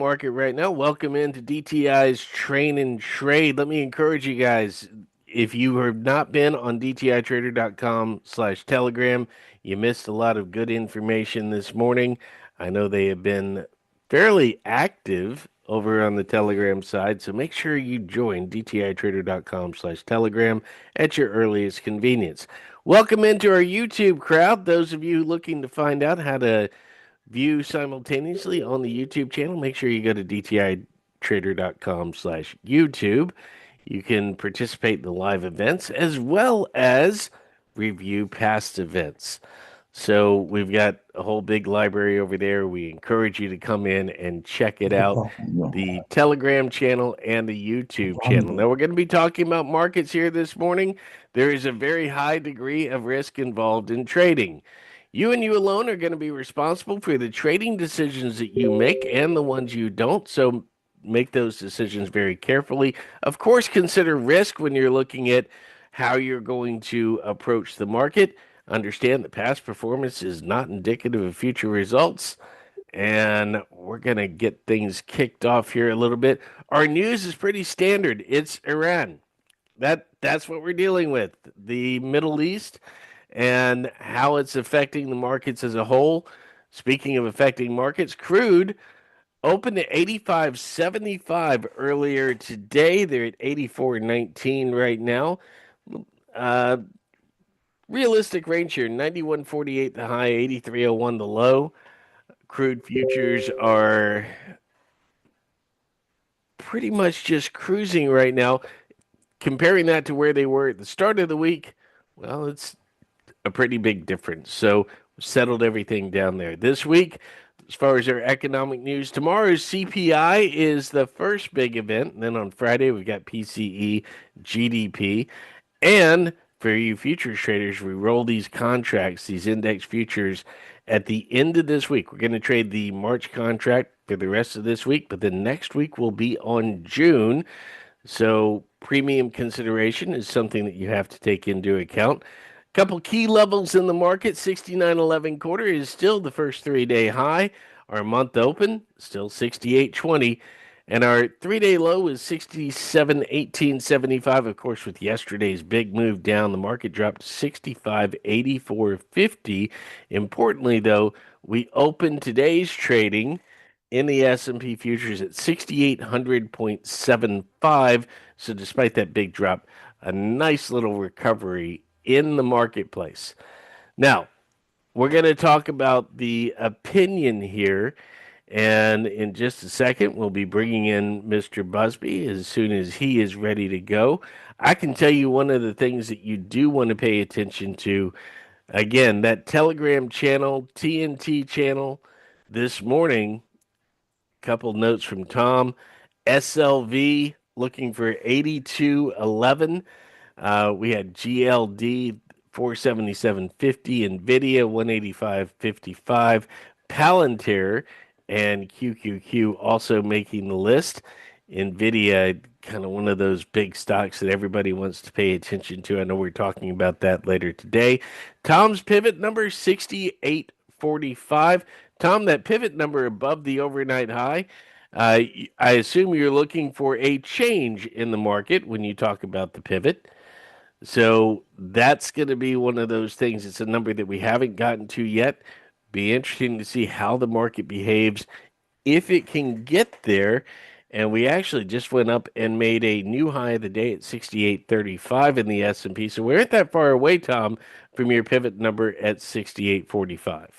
market right now. Welcome into DTI's Train and Trade. Let me encourage you guys, if you have not been on dtitrader.com/telegram, you missed a lot of good information this morning. I know they have been fairly active over on the Telegram side, so make sure you join dtitrader.com/telegram at your earliest convenience. Welcome into our YouTube crowd. Those of you looking to find out how to view simultaneously on the YouTube channel, make sure you go to dtitrader.com/YouTube. You can participate in the live events as well as review past events. So we've got a whole big library over there. We encourage you to come in and check it out. The Telegram channel and the YouTube channel. Now, we're going to be talking about markets here this morning. There is a very high degree of risk involved in trading. You and you alone are going to be responsible for the trading decisions that you make and the ones you don't. So make those decisions very carefully. Of course, consider risk when you're looking at how you're going to approach the market. Understand that past performance is not indicative of future results. And we're going to get things kicked off here a little bit. Our news is pretty standard. It's Iran. That's what we're dealing with. The Middle East and how it's affecting the markets as a whole. Speaking of affecting markets, crude opened at 85.75 earlier today. They're at 84.19 right now. Uh, Realistic range here, 91.48 the high, 83.01 the low. Crude futures are pretty much just cruising right now. Comparing that to where they were at the start of the week, well, it's a pretty big difference. So settled everything down there. This week, as far as our economic news, tomorrow's CPI is the first big event. And then on Friday, we've got PCE, GDP. And for you futures traders, we roll these contracts, these index futures, at the end of this week. We're going to trade the March contract for the rest of this week, but then next week will be on June. So premium consideration is something that you have to take into account. Couple key levels in the market. 69.11 quarter is still the first 3-day high. Our month open still 68.20, and our 3-day low is 67.1875. Of course, with yesterday's big move down, the market dropped to 65.8450. Importantly, though, we opened today's trading in the S&P futures at 6800.75. So despite that big drop, a nice little recovery in the marketplace. Now, we're going to talk about the opinion here. And in just a second, we'll be bringing in Mr. Busby as soon as he is ready to go. I can tell you one of the things that you do want to pay attention to. Again, that Telegram channel, TNT channel, this morning, couple notes from Tom. SLV looking for 82.11. We had GLD 477.50, NVIDIA 185.55, Palantir and QQQ also making the list. NVIDIA, kind of one of those big stocks that everybody wants to pay attention to. I know we're talking about that later today. Tom's pivot number 68.45. Tom, that pivot number above the overnight high, I assume you're looking for a change in the market when you talk about the pivot. So that's going to be one of those things. It's a number that we haven't gotten to yet. Be interesting to see how the market behaves if it can get there. And we actually just went up and made a new high of the day at 68.35 in the S&P. So we aren't that far away, Tom, from your pivot number at 68.45.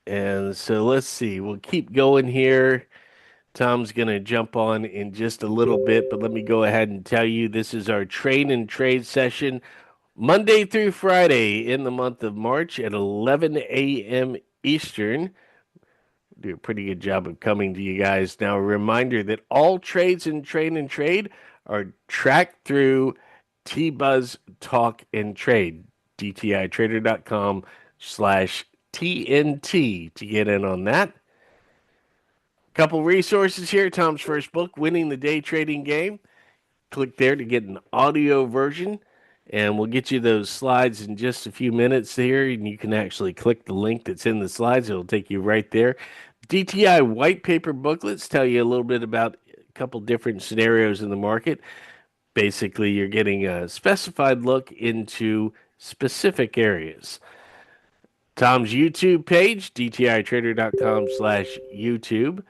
And so let's see. We'll keep going here. Tom's going to jump on in just a little bit, but let me go ahead and tell you this is our train and trade session Monday through Friday in the month of March at 11 a.m. Eastern. Do a pretty good job of coming to you guys. Now, a reminder that all trades in Train and Trade are tracked through T-Buzz Talk and Trade, dtitrader.com/TNT to get in on that. Couple resources here. Tom's first book, Winning the Day Trading Game. Click there to get an audio version, and we'll get you those slides in just a few minutes here, and you can actually click the link that's in the slides. It'll take you right there. DTI white paper booklets tell you a little bit about a couple different scenarios in the market. Basically, you're getting a specified look into specific areas. Tom's YouTube page, dtitrader.com/YouTube.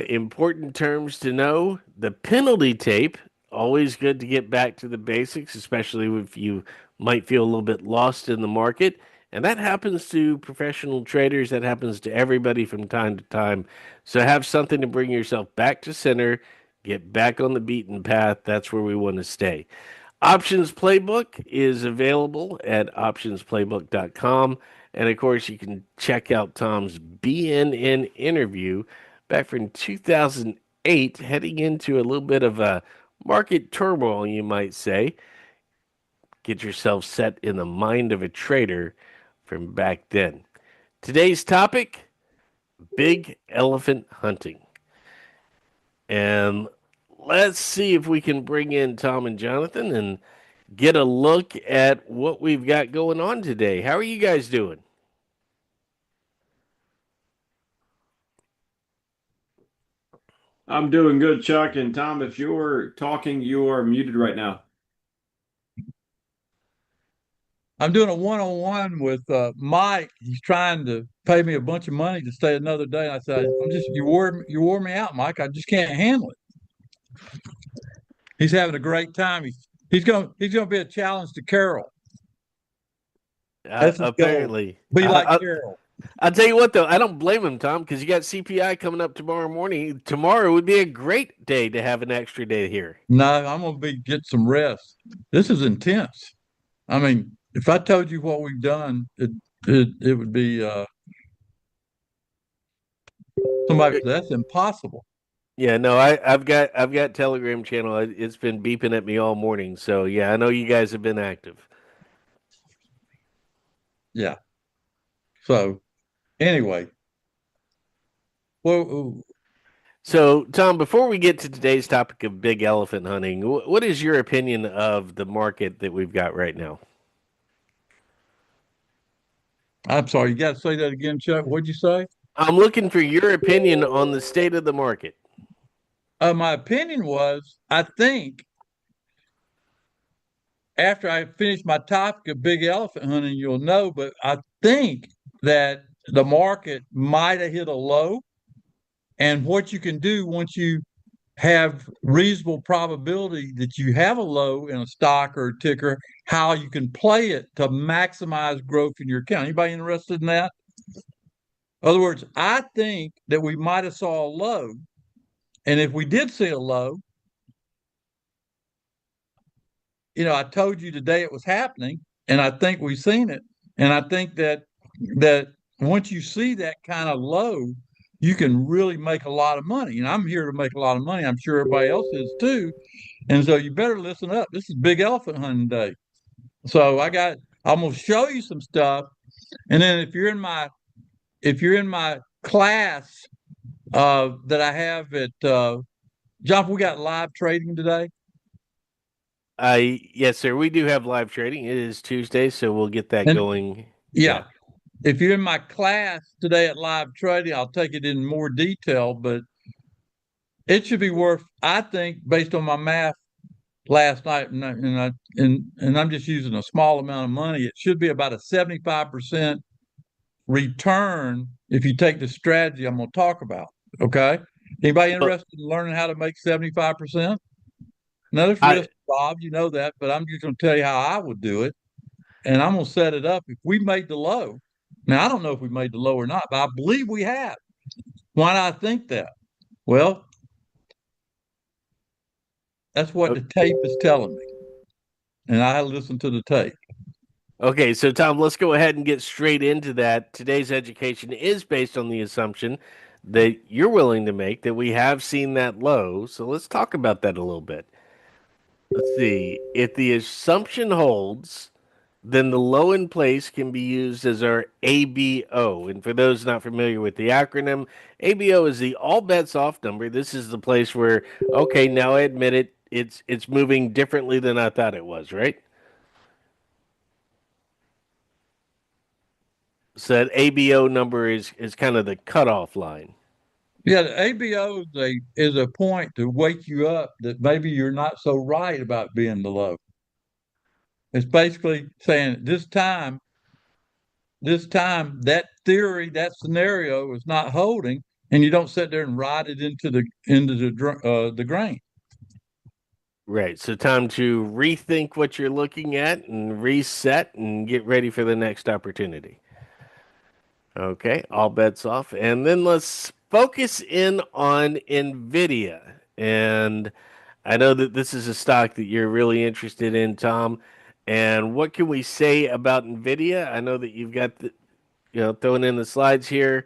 Important terms to know. The penalty tape, always good to get back to the basics, especially if you might feel a little bit lost in the market. And that happens to professional traders. That happens to everybody from time to time. So have something to bring yourself back to center, get back on the beaten path. That's where we want to stay. Options Playbook is available at optionsplaybook.com. And of course, you can check out Tom's BNN interview back from 2008, heading into a little bit of a market turmoil, you might say. Get yourself set in the mind of a trader from back then. Today's topic, big elephant hunting. And let's see if we can bring in Tom and Jonathan and get a look at what we've got going on today. How are you guys doing? I'm doing good, Chuck. And Tom, if you're talking, you are muted right now. I'm doing a one-on-one with Mike. He's trying to pay me a bunch of money to stay another day. And I said, "I'm just you wore me out, Mike. I just can't handle it." He's having a great time. He's gonna be a challenge to Carol. That's his goal. Apparently. Be like Carol. I'll tell you what, though, I don't blame him, Tom, because you got CPI coming up tomorrow morning. Tomorrow would be a great day to have an extra day here. No, I'm gonna be get some rest. This is intense. I mean, if I told you what we've done, it would be somebody. That's impossible. Yeah, no, I've got Telegram channel. It's been beeping at me all morning. So yeah, I know you guys have been active. Yeah. So anyway, well, So Tom, before we get to today's topic of big elephant hunting, what is your opinion of the market that we've got right now? I'm sorry, you got to say that again, Chuck. What'd you say? I'm looking for your opinion on the state of the market. My opinion was, I think after I finish my topic of big elephant hunting, you'll know, but I think that the market might have hit a low. And what you can do once you have reasonable probability that you have a low in a stock or a ticker, how you can play it to maximize growth in your account. Anybody interested in that? In other words, I think that we might have saw a low. And if we did see a low, I told you today it was happening, and I think we've seen it. And I think that once you see that kind of low, you can really make a lot of money. And I'm here to make a lot of money. I'm sure everybody else is too. And so you better listen up. This is big elephant hunting day. So I'm gonna show you some stuff. And then if you're in my class that I have at John, we got live trading today. Yes, sir. We do have live trading. It is Tuesday, so we'll get that And going. yeah, Yeah. if you're in my class today at live trading, I'll take it in more detail, but it should be worth, I think, based on my math last night, and I'm just using a small amount of money, it should be about a 75% return if you take the strategy I'm going to talk about. Okay. Anybody But interested in learning how to make 75%? Now there's I risk, Bob, you know that, but I'm just going to tell you how I would do it. And I'm going to set it up. If we made the low, now I don't know if we made the low or not, but I believe we have. Why do I think that? Well, that's what the tape is telling me. And I listen to the tape. Okay, so Tom, let's go ahead and get straight into that. Today's education is based on the assumption that you're willing to make that we have seen that low. So let's talk about that a little bit. Let's see. If the assumption holds, then the low in place can be used as our ABO. And for those not familiar with the acronym, ABO is the all bets off number. This is the place where, okay, now I admit it, it's moving differently than I thought it was, right? So that ABO number is kind of the cutoff line. Yeah, the ABO is a point to wake you up that maybe you're not so right about being the low. It's basically saying that theory, that scenario is not holding, and you don't sit there and ride it into the grain. Right. So time to rethink what you're looking at and reset and get ready for the next opportunity. Okay, all bets off. And then let's focus in on Nvidia. And I know that this is a stock that you're really interested in, Tom. And what can we say about Nvidia? I know that you've got throwing in the slides here.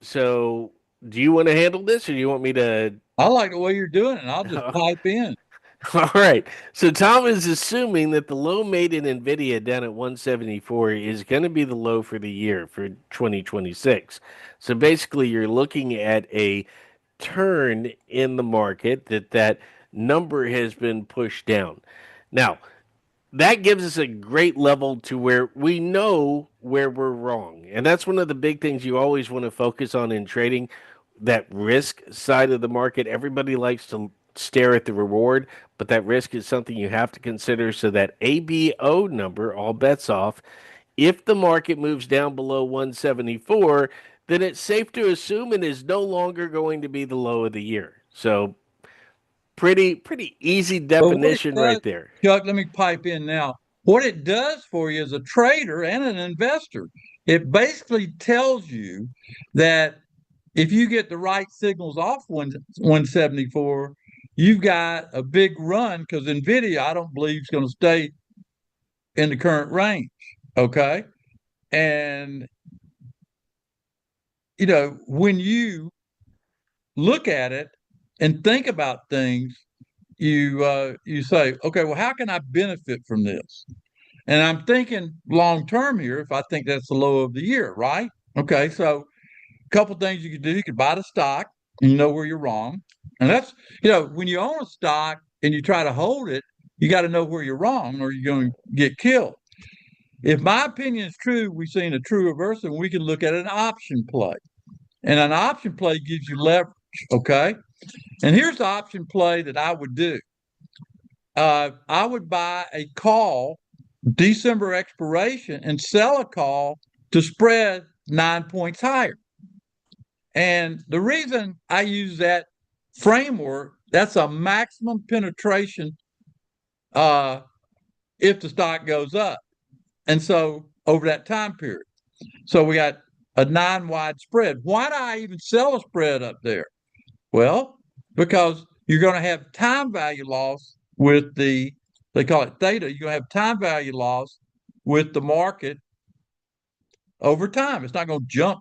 So, do you want to handle this or do you want me to? I like the way you're doing it. I'll just pipe in. All right. So Tom is assuming that the low made in Nvidia down at 174 is going to be the low for the year for 2026. So basically, you're looking at a turn in the market that number has been pushed down. Now, that gives us a great level to where we know where we're wrong. And that's one of the big things you always want to focus on in trading, that risk side of the market. Everybody likes to stare at the reward, but that risk is something you have to consider. So that ABO number, all bets off, if the market moves down below 174, then it's safe to assume it is no longer going to be the low of the year. So pretty easy But what it definition does, right there. Chuck, let me pipe in now. What it does for you as a trader and an investor, it basically tells you that if you get the right signals off 174, you've got a big run because NVIDIA, I don't believe, is going to stay in the current range. Okay. And, when you look at it and think about things, you say, okay, well, how can I benefit from this? And I'm thinking long term here. If I think that's the low of the year, right? Okay, so a couple things you could do. You could buy the stock, and you know where you're wrong. And that's when you own a stock and you try to hold it, you got to know where you're wrong, or you're going to get killed. If my opinion is true, we've seen a true reversal, and we can look at an option play. And an option play gives you leverage. Okay. And here's the option play that I would do. I would buy a call December expiration and sell a call to spread 9 points higher. And the reason I use that framework, that's a maximum penetration if the stock goes up. And so over that time period. So we got a 9 wide spread. Why do I even sell a spread up there? Well, because you're going to have time value loss with they call it theta. You're going to have time value loss with the market over time. It's not going to jump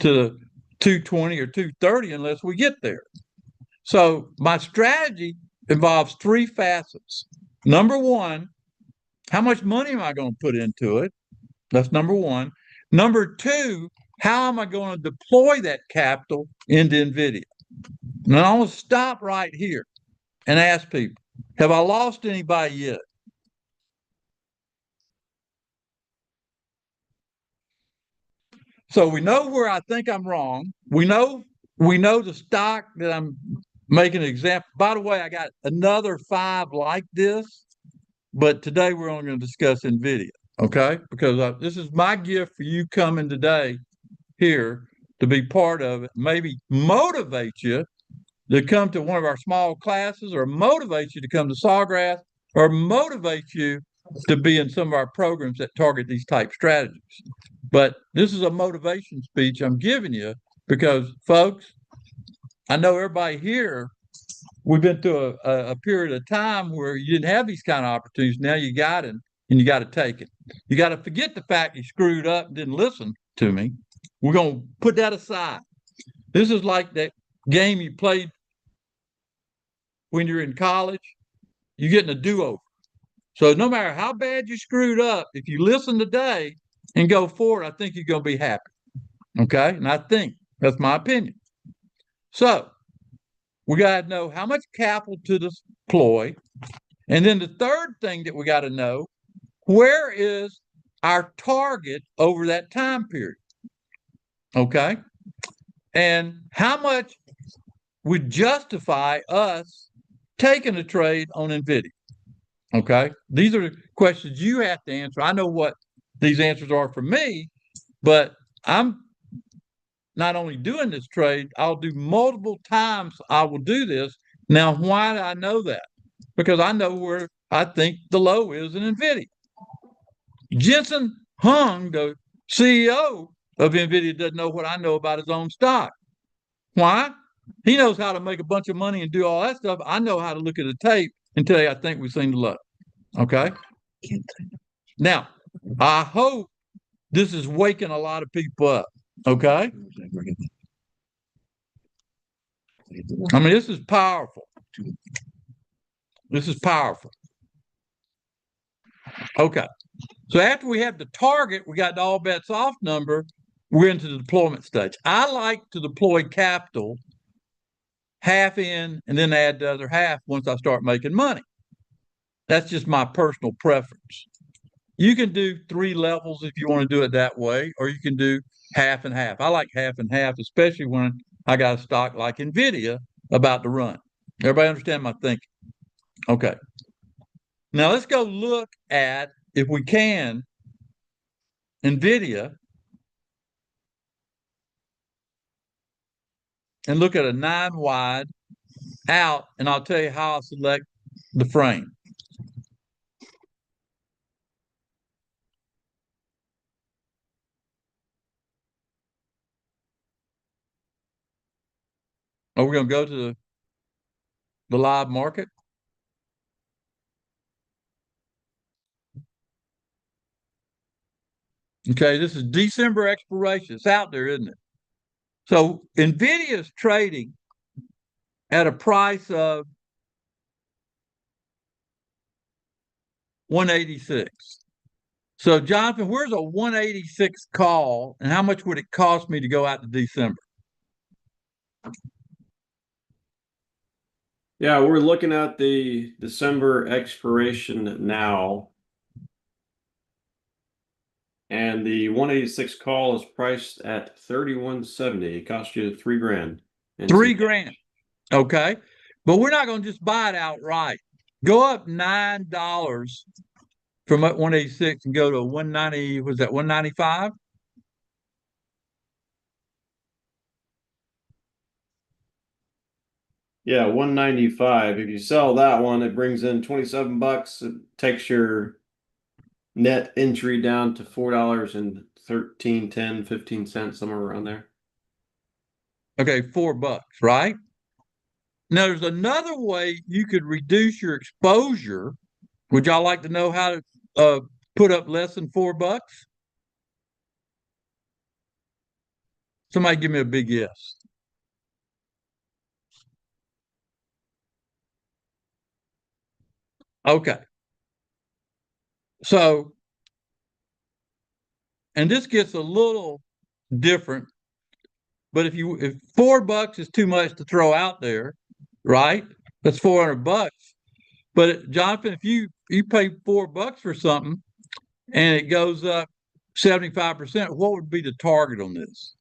to 220 or 230 unless we get there. So my strategy involves three facets. Number one, how much money am I going to put into it? That's number one. Number two, how am I going to deploy that capital into NVIDIA? And I want to stop right here and ask people, have I lost anybody yet? So we know where I think I'm wrong. We know the stock that I'm making an example. By the way, I got another 5 like this, but today we're only going to discuss NVIDIA, okay? Because this is my gift for you coming today here to be part of it, maybe motivate you to come to one of our small classes, or motivate you to come to Sawgrass, or motivate you to be in some of our programs that target these type strategies. But this is a motivation speech I'm giving you because, folks, I know everybody here, we've been through a period of time where you didn't have these kind of opportunities. Now you got it, and you got to take it. You got to forget the fact you screwed up and didn't listen to me. We're going to put that aside. This is like that game you played when you're in college. You're getting a do-over. So no matter how bad you screwed up, if you listen today and go forward, I think you're going to be happy. Okay? And I think that's my opinion. So we got to know how much capital to deploy. And then the third thing that we got to know, where is our target over that time period. Okay. And how much would justify us taking a trade on NVIDIA? Okay. These are the questions you have to answer. I know what these answers are for me, but I'm not only doing this trade, I'll do multiple times. I will do this. Now, why do I know that? Because I know where I think the low is in NVIDIA. Jensen Huang, the CEO of NVIDIA, doesn't know what I know about his own stock. Why? He knows how to make a bunch of money and do all that stuff. I know how to look at the tape and tell you I think we've seen the low. Okay. Now, I hope this is waking a lot of people up. Okay. I mean, this is powerful. This is powerful. Okay. So after we have the target, we got the all bets off number, we're into the deployment stage. I like to deploy capital half in and then add the other half once I start making money. That's just my personal preference. You can do 3 levels if you want to do it that way, or you can do half and half. I like half and half, especially when I got a stock like NVIDIA about to run. Everybody understand my thinking? Okay. Now let's go look at, if we can, NVIDIA and look at a 9 wide out, and I'll tell you how I select the frame. Are we going to go to the live market? Okay, this is December expiration. It's out there, isn't it? So NVIDIA is trading at a price of 186. So Jonathan, where's a 186 call, and how much would it cost me to go out to December? Yeah, we're looking at the December expiration now. And the 186 call is priced at 31.70. It cost you $3,000. $3,000. Okay. But we're not going to just buy it outright. Go up $9 from 186 and go to 190. Was that 195? Yeah, 195. If you sell that one, it brings in $27. It takes your net entry down to $4.15, somewhere around there. Okay, $4, right? Now there's another way you could reduce your exposure. Would y'all like to know how to put up less than $4? Somebody give me a big yes. Okay. So, and this gets a little different, but if $4 is too much to throw out there, right? That's $400. But Jonathan, if you pay $4 for something and it goes up 75%, what would be the target on this?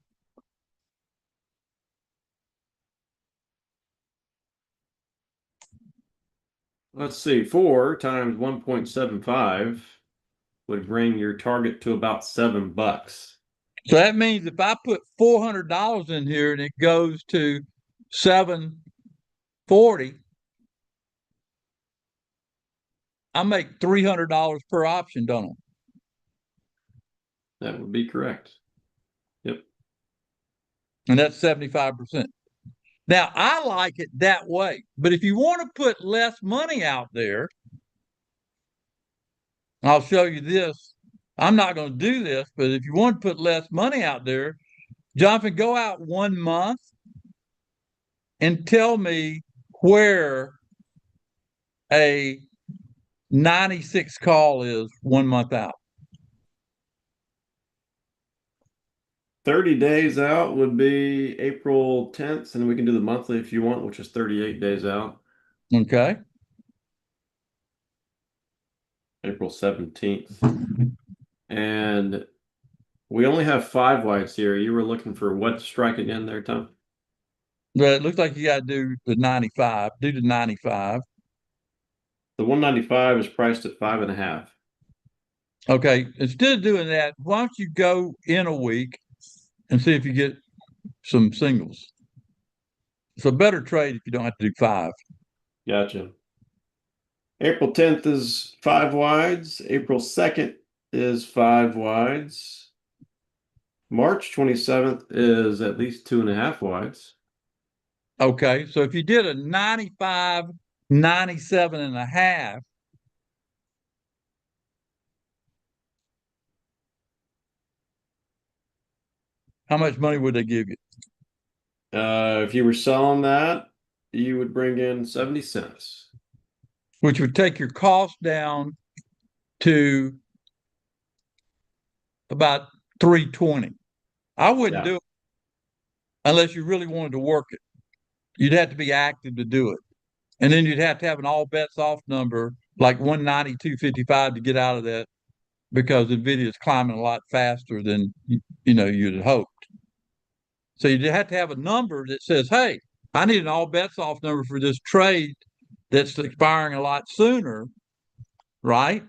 Let's see, 4 times 1.75 would bring your target to about $7. So that means if I put $400 in here and it goes to 740, I make $300 per option, don't I? That would be correct. Yep. And that's 75%. Now, I like it that way. But if you want to put less money out there, I'll show you this. I'm not going to do this, but if you want to put less money out there, Jonathan, go out 1 month and tell me where a 96 call is 1 month out. 30 days out would be April 10th, and we can do the monthly if you want, which is 38 days out. Okay. April 17th. And we only have 5 wides here. You were looking for what strike again there, Tom? But it looks like you got to do the 95. Do the 95. The 195 is priced at 5.5. Okay. Instead of doing that, why don't you go in a week and see if you get some singles? It's a better trade if you don't have to do 5. Gotcha. April 10th is 5 wides. April 2nd is 5 wides. March 27th is at least 2.5 wides. Okay. So if you did a 95, 97 and a half, how much money would they give you? If you were selling that, you would bring in 70 cents. Which would take your cost down to about 320. I wouldn't Yeah. do it unless you really wanted to work it. You'd have to be active to do it. And then you'd have to have an all bets off number like 190, 255 to get out of that because Nvidia is climbing a lot faster than you'd have hoped. So you'd have to have a number that says, hey, I need an all bets off number for this trade that's expiring a lot sooner, right?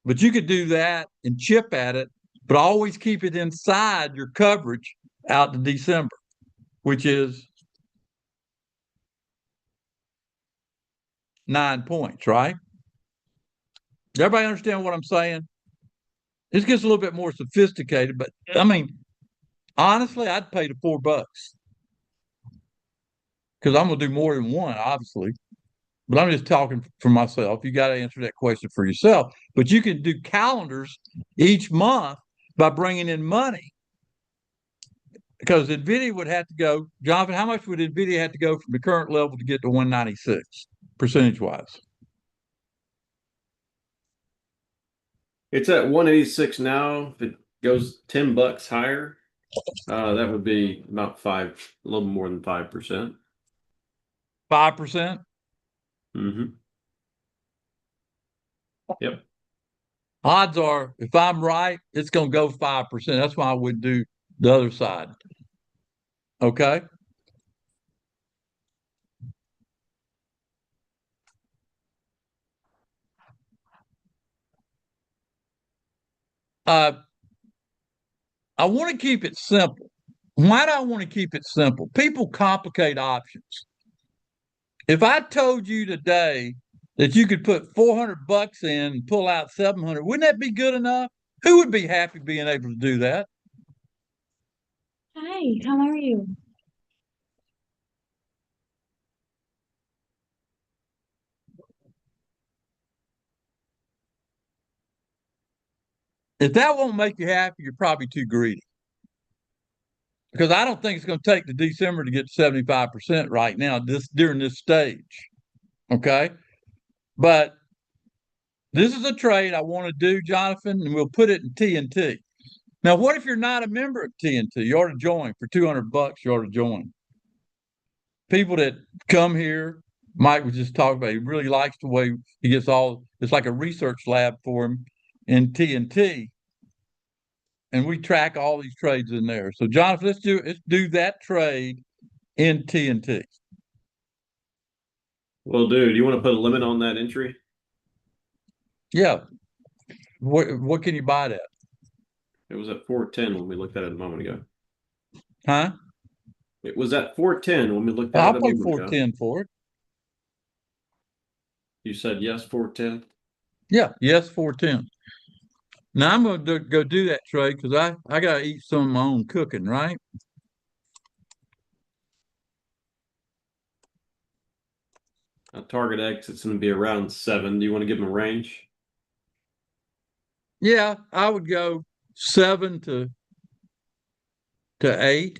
But you could do that and chip at it, but always keep it inside your coverage out to December, which is 9 points, right? Does everybody understand what I'm saying? This gets a little bit more sophisticated, but I mean, honestly, I'd pay the $4 because I'm gonna do more than one, obviously. But I'm just talking for myself. You got to answer that question for yourself. But you can do calendars each month by bringing in money. Because Nvidia would have to go, Jonathan, how much would Nvidia have to go from the current level to get to 196 percentage wise? It's at 186 now. If it goes $10 higher, that would be about a little more than 5%. 5%? Mm-hmm. Yep. Odds are, if I'm right, it's going to go 5%. That's why I would do the other side. Okay. I want to keep it simple. Why do I want to keep it simple? People complicate options. If I told you today that you could put $400 in and pull out 700, wouldn't that be good enough? Who would be happy being able to do that? Hi, how are you? If that won't make you happy, you're probably too greedy. Because I don't think it's going to take to December to get to 75% right now, during this stage. Okay. But this is a trade I want to do, Jonathan, and we'll put it in TNT. Now, what if you're not a member of TNT? You ought to join for $200. You ought to join. People that come here, Mike was just talking about. He really likes the way he gets all. It's like a research lab for him in TNT, and we track all these trades in there. So, Jonathan, let's do that trade in TNT. Well, dude, you want to put a limit on that entry? Yeah. What can you buy that? It was at 410 when we looked at it a moment ago. Huh? It was at 410 when we looked at I'll it a pay moment ago. 410 for it. You said yes, 410? Yeah, yes, 410. Now I'm going to go do that trade because I got to eat some of my own cooking, right? Target exit's going to be around 7. Do you want to give them a range? Yeah, I would go 7 to 8,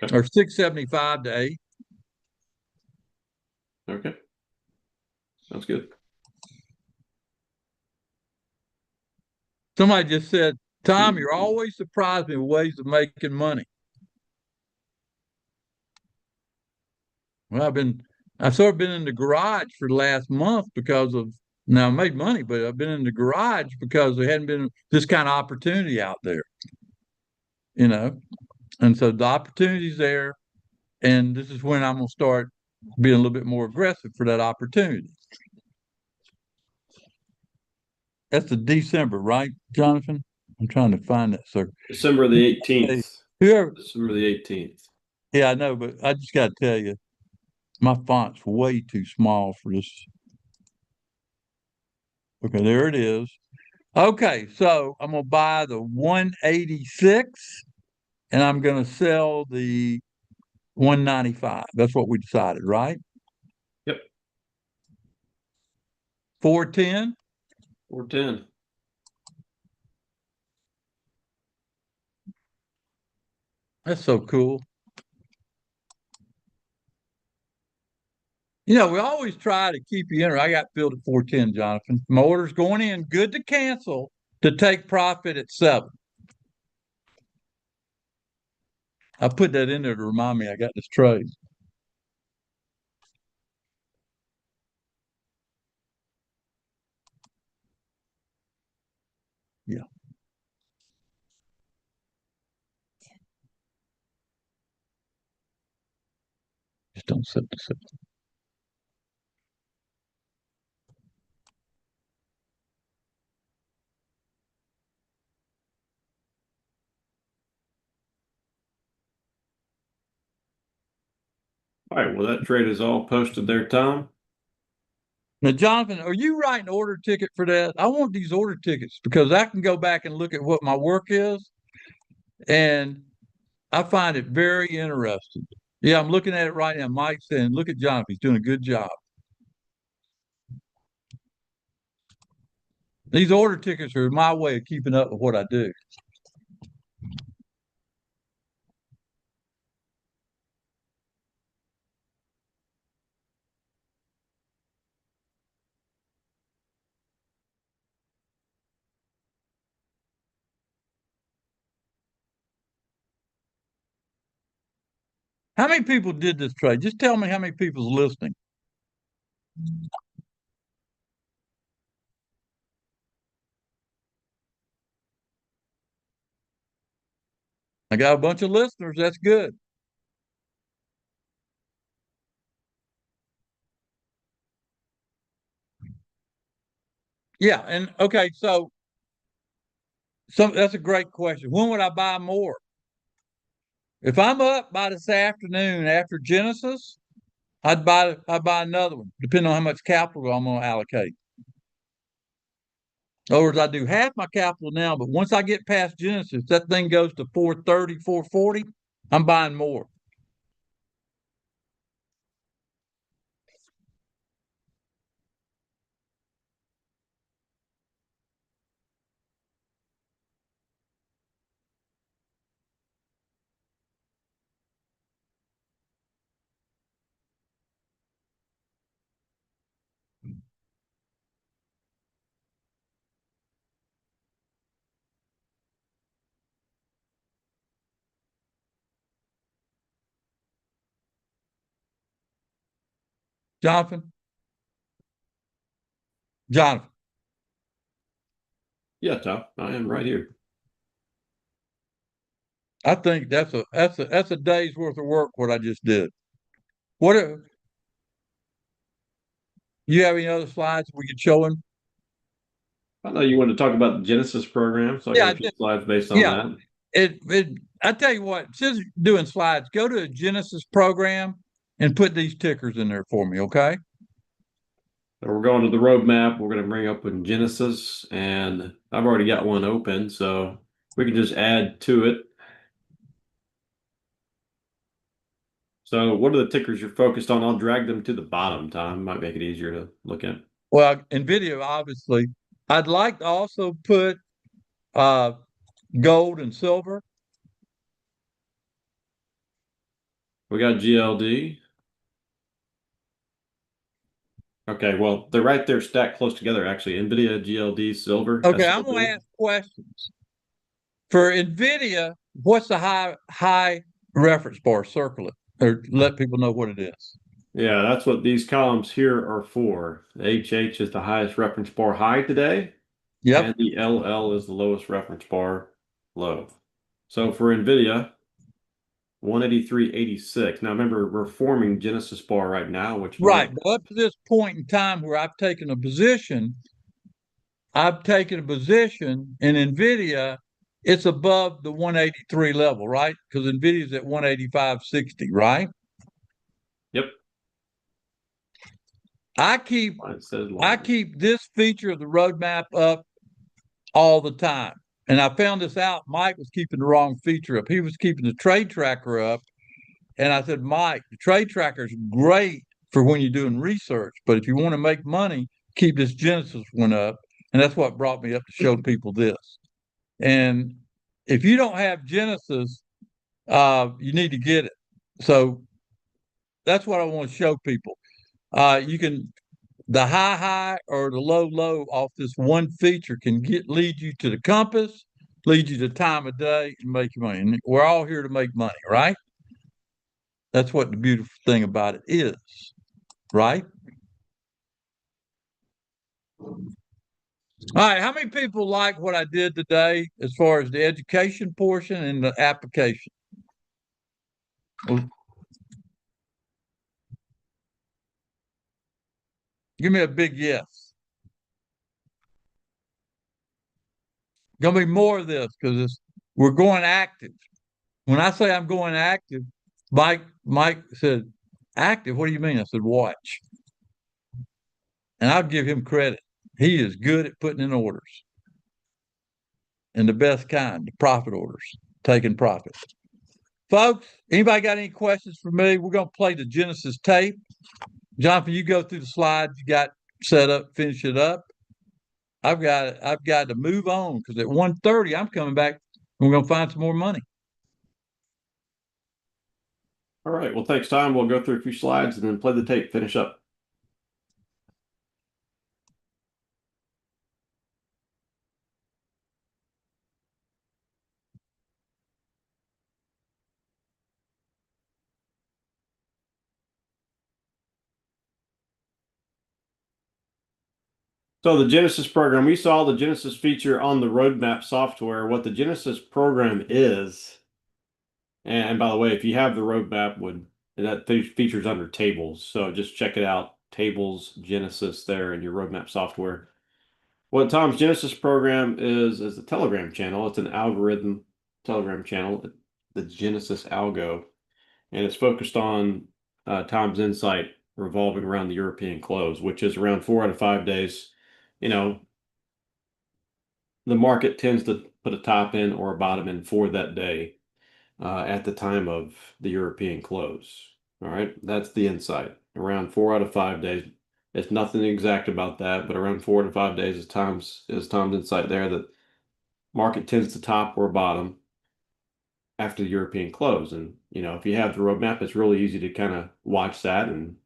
Okay. or 675 to 8. Okay. Sounds good. Somebody just said, Tom, you're always surprised me with ways of making money. Well, I've sort of been in the garage for the last month because of Now I made money, but I've been in the garage because there hadn't been this kind of opportunity out there, you know. And so the opportunity's there, and this is when I'm gonna start being a little bit more aggressive for that opportunity. That's the December, right, Jonathan? I'm trying to find that, sir. December the 18th. Whoever, December the 18th. yeah, I know, but I just got to tell you, my font's way too small for this. Okay, there it is. Okay, so I'm gonna buy the 186, and I'm gonna sell the 195. That's what we decided, right? Yep. 410. 410. That's so cool. You know, we always try to keep you in. I got filled at 410, Jonathan. My order's going in. Good to cancel to take profit at 7. I put that in there to remind me I got this trade. Yeah. Just don't set this up. All right. Well, that trade is all posted there, Tom. Now, Jonathan, are you writing order ticket for that? I want these order tickets because I can go back and look at what my work is, and I find it very interesting. Yeah, I'm looking at it right now. Mike's saying, look at Jonathan. He's doing a good job. These order tickets are my way of keeping up with what I do. How many people did this trade? Just tell me how many people's listening. I got a bunch of listeners. That's good. Yeah, and okay, so that's a great question. When would I buy more? If I'm up by this afternoon after Genesis, I'd buy another one, depending on how much capital I'm going to allocate. In other words, I do half my capital now, but once I get past Genesis, that thing goes to 430, 440, I'm buying more. Jonathan? Jonathan. Yeah, Tom. I am right here. I think that's a day's worth of work what I just did. What you have any other slides we could show him? I know you wanted to talk about the Genesis program, so I Yeah, got a few slides based on yeah. that. I tell you what, since doing slides, go to a Genesis program and put these tickers in there for me, okay? So we're going to the roadmap. We're going to bring open Genesis, and I've already got one open, so we can just add to it. So what are the tickers you're focused on? I'll drag them to the bottom, Tom. Might make it easier to look at. Well, NVIDIA, obviously. I'd like to also put gold and silver. We got GLD. Okay, well, they're right there stacked close together, actually. NVIDIA, GLD, silver. Okay, I'm SLB. going to ask questions. For NVIDIA, what's the high reference bar? Circle it or let people know what it is. Yeah, that's what these columns here are for. The HH is the highest reference bar high today, Yep. and the LL is the lowest reference bar low. So for NVIDIA, 183.86. Now remember, we're forming Genesis bar right now, which Right. means But up to this point in time where I've taken a position in NVIDIA, it's above the 183 level, right? Because NVIDIA's at 185.60, right? yep, I keep it says I longer. keep this feature of the roadmap up all the time. And I found this out. Mike was keeping the wrong feature up. He was keeping the trade tracker up. And I said, Mike, the trade tracker is great for when you're doing research. But if you want to make money, keep this Genesis one up. And that's what brought me up to show people this. And if you don't have Genesis, you need to get it. So that's what I want to show people. You can the high or the low off this one feature can lead you to the compass, lead you to time of day, and make you money. And we're all here to make money, right? That's what the beautiful thing about it is, right? All right, how many people like what I did today as far as the education portion and the application? Well, give me a big yes. Gonna be more of this because we're going active. When I say I'm going active, Mike said, active, what do you mean? I said, watch. And I'll give him credit. He is good at putting in orders. And the best kind, the profit orders, taking profits. Folks, anybody got any questions for me? We're gonna play the Genesis tape. Jonathan, you go through the slides you got set up, finish it up. I've got to move on because at 1:30 I'm coming back and we're gonna find some more money. All right, well, thanks, Tom. We'll go through a few slides and then play the tape, finish up. So the Genesis program, we saw the Genesis feature on the roadmap software. What the Genesis program is, and by the way, if you have the roadmap, that features under tables. So just check it out, tables, Genesis there in your roadmap software. What Tom's Genesis program is a Telegram channel. It's an algorithm Telegram channel, the Genesis algo, and it's focused on Tom's insight revolving around the European close, which is around 4 out of 5 days. You know, the market tends to put a top in or a bottom in for that day at the time of the European close. All right, that's the insight. Around 4 out of 5 days. It's nothing exact about that, but around 4 to 5 days is Tom's insight there that market tends to top or bottom after the European close. And if you have the roadmap, it's really easy to kind of watch that and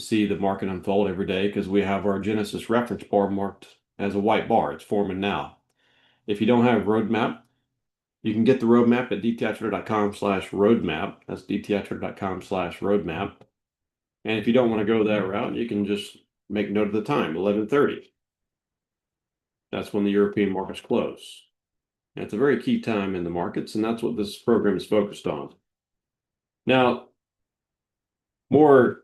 see the market unfold every day because we have our Genesis reference bar marked as a white bar. It's forming now. If you don't have roadmap, you can get the roadmap at dthatcher.com/roadmap. That's dthatcher.com/roadmap. And if you don't want to go that route, you can just make note of the time, 11:30. That's when the European markets close. And it's a very key time in the markets, and that's what this program is focused on. Now, more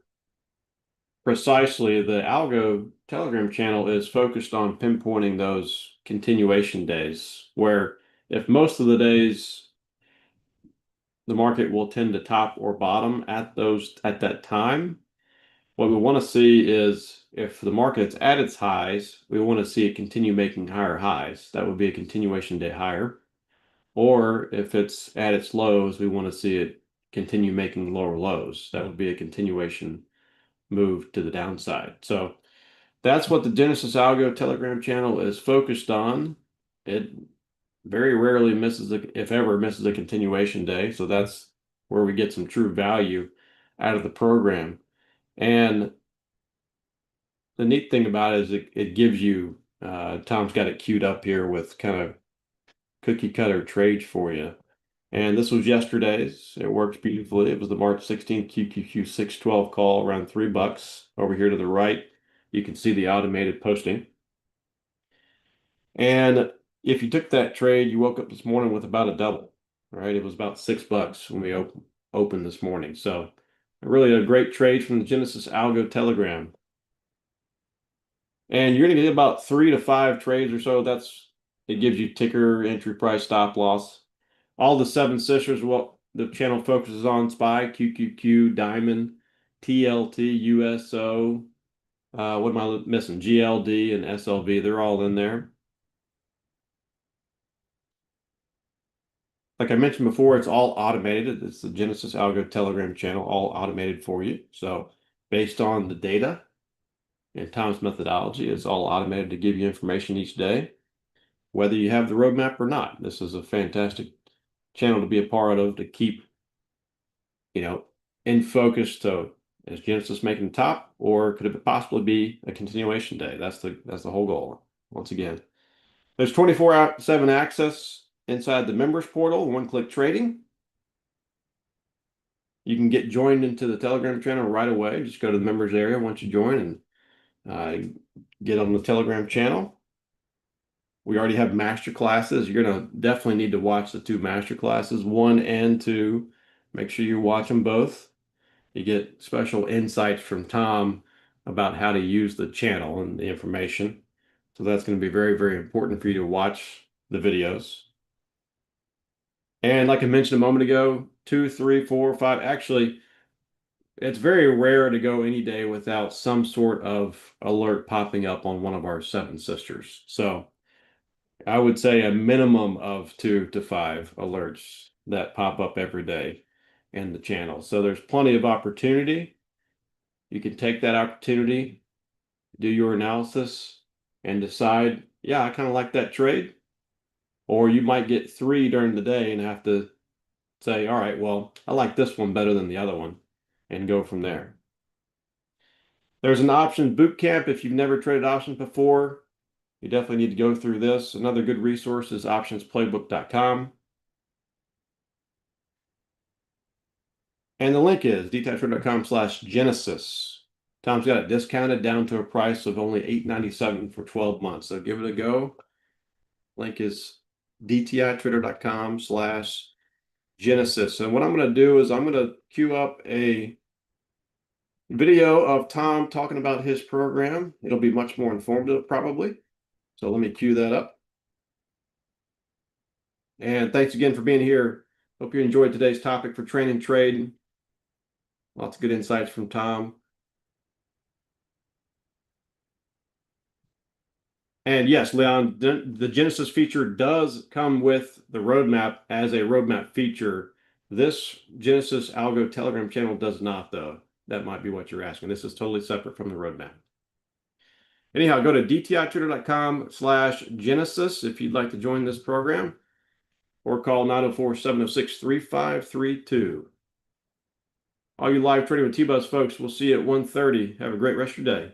precisely, the Algo Telegram channel is focused on pinpointing those continuation days, where if most of the days the market will tend to top or bottom at that time, what we want to see is if the market's at its highs, we want to see it continue making higher highs. That would be a continuation day higher. Or if it's at its lows, we want to see it continue making lower lows. That would be a continuation move to the downside. So that's what the Genesis Algo Telegram channel is focused on. It very rarely misses, if ever, misses a continuation day. So that's where we get some true value out of the program. And the neat thing about it is it gives you, Tom's got it queued up here with kind of cookie cutter trades for you. And this was yesterday's. It works beautifully. It was the March 16th QQQ 612 call, around $3. Over here to the right, you can see the automated posting. And if you took that trade, you woke up this morning with about a double, right? It was about $6 when we opened this morning. So really a great trade from the Genesis Algo Telegram. And you're going to get about 3 to 5 trades or so. It gives you ticker, entry price, stop loss. All the 7 sisters, what the channel focuses on: SPY, QQQ, Diamond, TLT, USO. What am I missing? GLD and SLV. They're all in there. Like I mentioned before, it's all automated. It's the Genesis Algo Telegram channel, all automated for you. So based on the data and Tom's methodology, it's all automated to give you information each day, whether you have the roadmap or not. This is a fantastic channel to be a part of, to keep, in focus. To, is Genesis making the top, or could it possibly be a continuation day? That's the whole goal. Once again, there's 24/7 access inside the members portal, one-click trading. You can get joined into the Telegram channel right away. Just go to the members area once you join and get on the Telegram channel. We already have master classes. You're going to definitely need to watch the 2 master classes, 1 and 2. Make sure you watch them both. You get special insights from Tom about how to use the channel and the information. So that's going to be very, very important for you to watch the videos. And like I mentioned a moment ago, 2, 3, 4, 5. Actually, it's very rare to go any day without some sort of alert popping up on one of our 7 sisters. So I would say a minimum of 2 to 5 alerts that pop up every day in the channel. So there's plenty of opportunity. You can take that opportunity, do your analysis, and decide, yeah, I kind of like that trade. Or you might get 3 during the day and have to say, all right, well, I like this one better than the other one, and go from there. There's an option boot camp. If you've never traded options before, you definitely need to go through this. Another good resource is optionsplaybook.com. And the link is dtatrader.com/Genesis. Tom's got it discounted down to a price of only $8.97 for 12 months. So give it a go. Link is dtatrader.com/Genesis. And what I'm going to do is I'm going to queue up a video of Tom talking about his program. It'll be much more informative, probably. So let me cue that up. And thanks again for being here. Hope you enjoyed today's topic for Train and Trade. Lots of good insights from Tom. And yes, Leon, the Genesis feature does come with the roadmap as a roadmap feature. This Genesis Algo Telegram channel does not, though. That might be what you're asking. This is totally separate from the roadmap. Anyhow, go to dtitrader.com/Genesis if you'd like to join this program, or call 904-706-3532. All you live trading with T-Buzz folks, we'll see you at 1:30. Have a great rest of your day.